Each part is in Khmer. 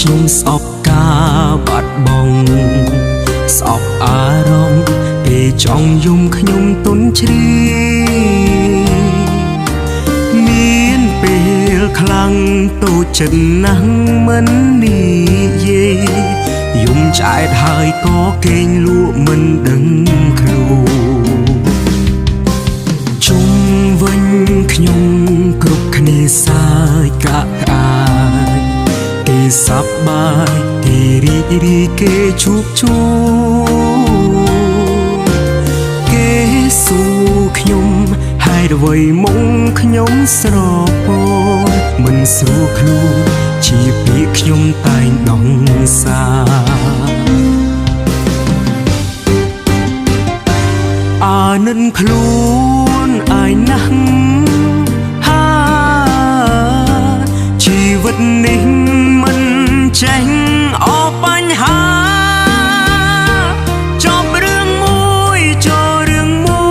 ខ្ញុំស្អប់ការបាត់បង់ស្អប់អារម្មណ៍ពេលចង់យំខ្ញុំទន់ជ្រាមានពេលខ្លាំងតូចចិត្តណាស់មិននិយាយយំឆ្អែតហើយក៏គេងលក់មិនដឹងខ្លួនជុំវិញខ្ញុំគ្រប់គ្នាសាយកាក់ក្អាយគេសប្បាយគេរីករាយគេជោគជ័យគេសួរខ្ញុំហើយអ្វីមុខខ្ញុំស្រពោនមិនស្រួលខ្លួនជាពាក្យខ្ញុំតែងដងសាអានិនខ្លួនអាយណាស់ជីវិតនេះមិនចេះអស់បញ្ហាចប់រឿងមួយចូលរឿងមួ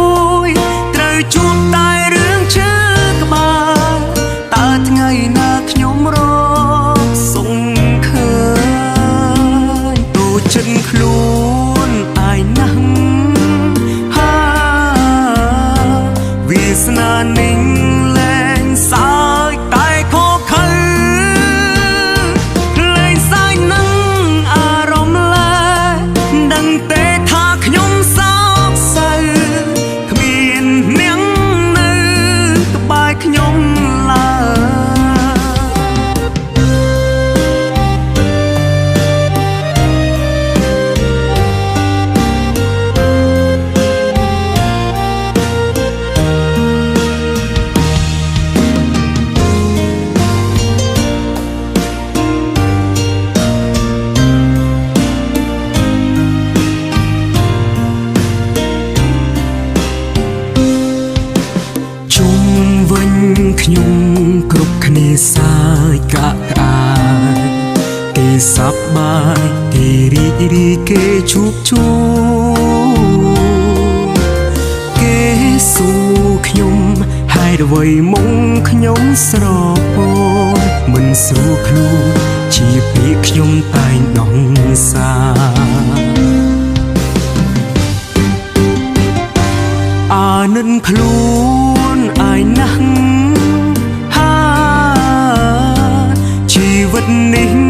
យត្រូវជួបតែរឿងឈឺក្បាលតើថ្ងៃណាខ្ញុំរកសុំឃើញទូចិនខ្លួនអាយណាស់វាសនានឹងលែងសាយតែខកខើលែងសាយនឹងអារម្មណ៍លែដឹងទេថាខ្ញុំសោកសៅគ្មានអ្នកនៅក្បែរខ្ញុំឡើខ្ញុំគ្រប់គ្នាសាយកាក់ក្អាយគេសប្បាយគេរីករាយគេជោគជ័យគេសួរខ្ញុំហើយអ្វីមុខខ្ញុំស្រពោនមិនស្រួលខ្លួនជាពាក្យខ្ញុំតែងដងសាអានិនខ្លួនអាយណាស់ជីវិតនេះ